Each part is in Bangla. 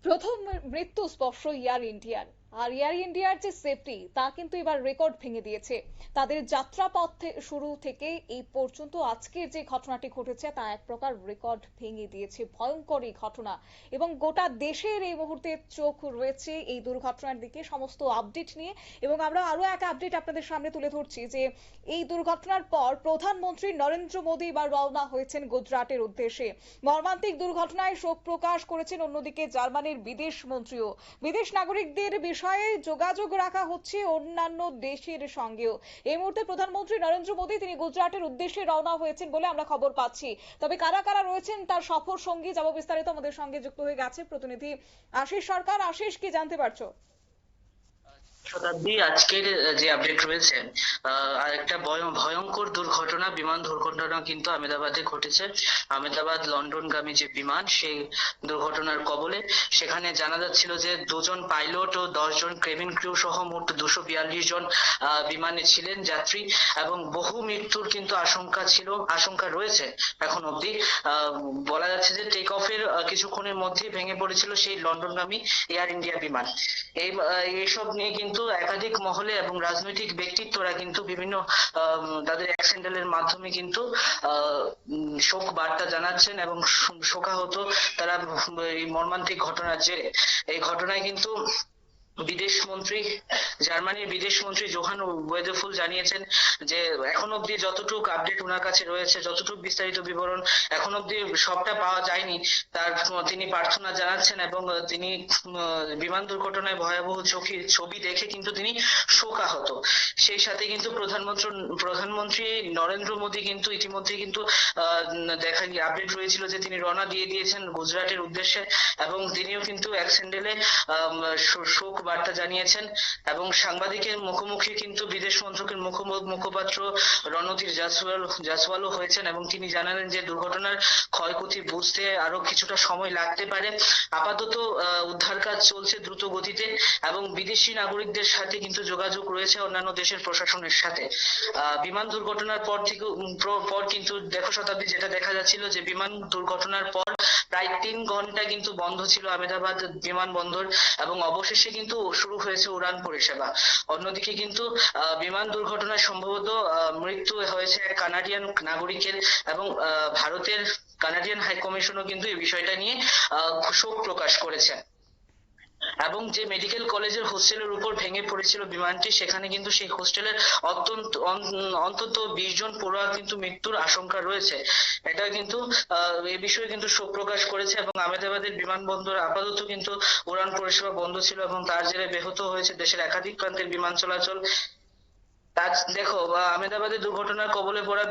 প্রথম মৃত্যু স্পর্শ এয়ার ইন্ডিয়ার। আর এয়ার ইন্ডিয়ার যে সেফটি তা কিন্তু এবার রেকর্ড ভেঙে দিয়েছে। তাদের যাত্রাপথ শুরু থেকে এই পর্যন্ত আজকের যে ঘটনাটি ঘটেছে তা এক প্রকার রেকর্ড ভেঙে দিয়েছে। ভয়ঙ্কর এই ঘটনা এবং গোটা দেশের এই মুহূর্তে চোখ রয়েছে এই দুর্ঘটনার দিকে। সমস্ত আপডেট নিয়ে এবং আমরা আরো এক আপডেট আপনাদের সামনে তুলে ধরছি যে এই দুর্ঘটনার পর প্রধানমন্ত্রী নরেন্দ্র মোদী এবার রওনা হয়েছেন গুজরাটের উদ্দেশ্যে। মর্মান্তিক দুর্ঘটনায় শোক প্রকাশ করেছেন অন্যদিকে জার্মানির বিদেশ মন্ত্রীও। বিদেশ নাগরিকদের বিষয়ে যোগাযোগ রাখা হচ্ছে অন্যান্য দেশের সঙ্গেও। এই মুহূর্তে প্রধানমন্ত্রী নরেন্দ্র মোদী তিনি গুজরাটের উদ্দেশ্যে রওনা হয়েছেন বলে আমরা খবর পাচ্ছি। তবে কারা কারা রয়েছেন তার সফর সঙ্গী যাব বিস্তারিত আমাদের সঙ্গে যুক্ত হয়ে গেছে প্রতিনিধি আশিস সরকার। আশিস, কি জানতে পারছো? শতাব্দী, আজকের যে আপডেট রয়েছে, আরেকটা ভয়ঙ্কর দুর্ঘটনা, বিমান দুর্ঘটনা কিন্তু আহমেদাবাদে ঘটেছে। আহমেদাবাদ লন্ডনগামী যে বিমান, সেই দুর্ঘটনার কবলে। সেখানে জানা যাচ্ছিল যে 2জন পাইলট ও 10জন কেবিন ক্রিউ সহ মোট 242 জন বিমানে ছিলেন যাত্রী, এবং বহু মৃত্যুর কিন্তু আশঙ্কা রয়েছে এখন অব্দি। বলা যাচ্ছে যে টেক অফের কিছুক্ষণের মধ্যেই ভেঙে পড়েছিল সেই লন্ডনগামী এয়ার ইন্ডিয়া বিমান। এইসব নিয়ে কিন্তু একাধিক মহলে এবং রাজনৈতিক ব্যক্তিত্বরা কিন্তু বিভিন্ন তাদের এক স্যান্ডেলের মাধ্যমে কিন্তু শোক বার্তা জানাচ্ছেন এবং শোকাহত তারা এই মর্মান্তিক ঘটনার জেরে। এই ঘটনায় কিন্তু জার্মানির বিদেশ মন্ত্রী জোহান ওয়েদেফুল জানিয়েছেন যে এখন অব্দি যতটুকু আপডেট ওনার কাছে রয়েছে, যতটুকু বিস্তারিত বিবরণ এখন অব্দি সবটা পাওয়া যায়নি, তার তিনি প্রার্থনা জানাচ্ছেন এবং তিনি বিমান দুর্ঘটনায় ভয়াবহ ছবি দেখে কিন্তু তিনি শোকাহত। সেই সাথে কিন্তু প্রধানমন্ত্রী নরেন্দ্র মোদী কিন্তু ইতিমধ্যে কিন্তু দেখা আপডেট রয়েছিল যে তিনি রওনা দিয়ে দিয়েছেন গুজরাটের উদ্দেশ্যে, এবং তিনিও কিন্তু এক স্যান্ডেলে শোক বার্তা জানিয়েছেন। এবং সাংবাদিকের মুখোমুখি কিন্তু বিদেশ মন্ত্রকের মুখপাত্র রণধীর জাসওয়ালও হয়েছেন এবং তিনি জানালেন যে দুর্ঘটনার ক্ষয়ক্ষতি বুঝতে আরো কিছুটা সময় লাগতে পারে। আপাতত উদ্ধার কাজ চলছে দ্রুত গতিতে এবং বিদেশি নাগরিকদের সাথে কিন্তু যোগাযোগ রয়েছে অন্যান্য দেশের প্রশাসনের সাথে। বিমান দুর্ঘটনার পর কিন্তু দেখো শতাব্দী, যেটা দেখা যাচ্ছিল যে বিমান দুর্ঘটনার পর প্রায় 3 ঘন্টা কিন্তু বন্ধ ছিল আহমেদাবাদ বিমানবন্দর, এবং অবশেষে কিন্তু শুরু হয়েছে উড়ান পরিষেবা। অন্যদিকে কিন্তু বিমান দুর্ঘটনায় সম্ভবত মৃত্যু হয়েছে এক কানাডিয়ান নাগরিকের, এবং ভারতের কানাডিয়ান হাই কমিশনও কিন্তু এই বিষয়টা নিয়ে শোক প্রকাশ করেছে। এবং যে মেডিকেল কলেজের হোস্টেলের উপর ভেঙে পড়েছিল বিমানটি, সেখানে কিন্তু সেই হোস্টেলের অন্তত 20 জন পড়ুয়া কিন্তু মৃত্যুর আশঙ্কা রয়েছে। এটা কিন্তু এই বিষয়ে কিন্তু শোক প্রকাশ করেছে, এবং আহমেদাবাদের বিমানবন্দর আপাতত কিন্তু উড়ান পরিষেবা বন্ধ ছিল এবং তার জেরে ব্যাহত হয়েছে দেশের একাধিক প্রান্তের বিমান চলাচল। দেখো, আহমেদাবাদে দুর্ঘটনার কবলে পড়া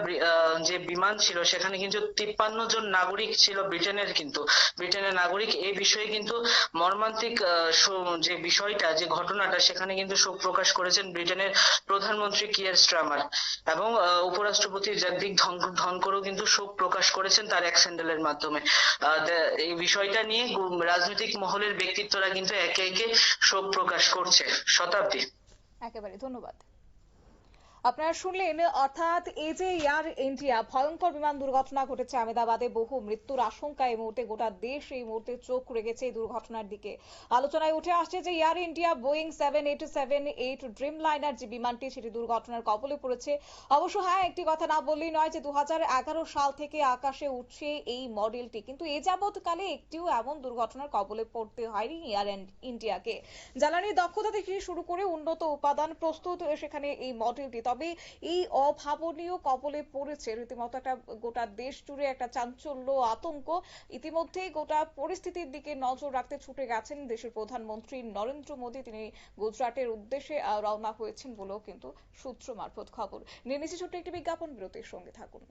যে বিমান ছিল সেখানে কিন্তু 53 জন নাগরিক ছিল ব্রিটেনের নাগরিক। এই বিষয়ে কিন্তু মর্মান্তিক যে বিষয়টা, যে ঘটনাটা, সেখানে কিন্তু শোক প্রকাশ করেছেন ব্রিটেনের প্রধানমন্ত্রী কিয়ার স্টারমার, এবং উপরাষ্ট্রপতি জগদীপ ধনকরও কিন্তু শোক প্রকাশ করেছেন তার এক স্যান্ডেলের মাধ্যমে। এই বিষয়টা নিয়ে রাজনৈতিক মহলের ব্যক্তিত্বরা কিন্তু একে একে শোক প্রকাশ করছে। শতাব্দী, একেবারে ধন্যবাদ। আপনারা শুনলেন, অর্থাৎ এই যে এয়ার ইন্ডিয়া ভয়ঙ্কর বিমান দুর্ঘটনা ঘটেছে আহমেদাবাদে, বহু মৃত্যুর আশঙ্কা এই মুহূর্তে গোটা দেশ এই মুহূর্তে চোখ রেখেছে এই দুর্ঘটনার দিকে। আলোচনায় উঠে আসছে যে air India Boeing 787-8 dream liner যে বিমানটি, সেটি দুর্ঘটনার কবলে পড়েছে। অবশ্য হ্যাঁ, একটি কথা না বললেই নয় যে 2011 সাল থেকে আকাশে উঠছে এই মডেলটি, কিন্তু এ যাবৎকালে একটিও এমন দুর্ঘটনার কবলে পড়তে হয়নি এয়ার ইন্ডিয়াকে। জ্বালানির দক্ষতা থেকে শুরু করে উন্নত উপাদান প্রস্তুত সেখানে এই মডেলটি। তবে এই অভাবনীয় কবলে পড়েছে রীতিমতো একটা গোটা দেশ জুড়ে একটা চাঞ্চল্য, আতঙ্ক। ইতিমধ্যেই গোটা পরিস্থিতির দিকে নজর রাখতে ছুটে গেছেন দেশের প্রধানমন্ত্রী নরেন্দ্র মোদী। তিনি গুজরাটের উদ্দেশ্যে রওনা হয়েছেন বলেও কিন্তু সূত্র মারফত খবর। নিয়ে নিচ্ছি ছোট্ট একটি বিজ্ঞাপন বিরতির, সঙ্গে থাকুন।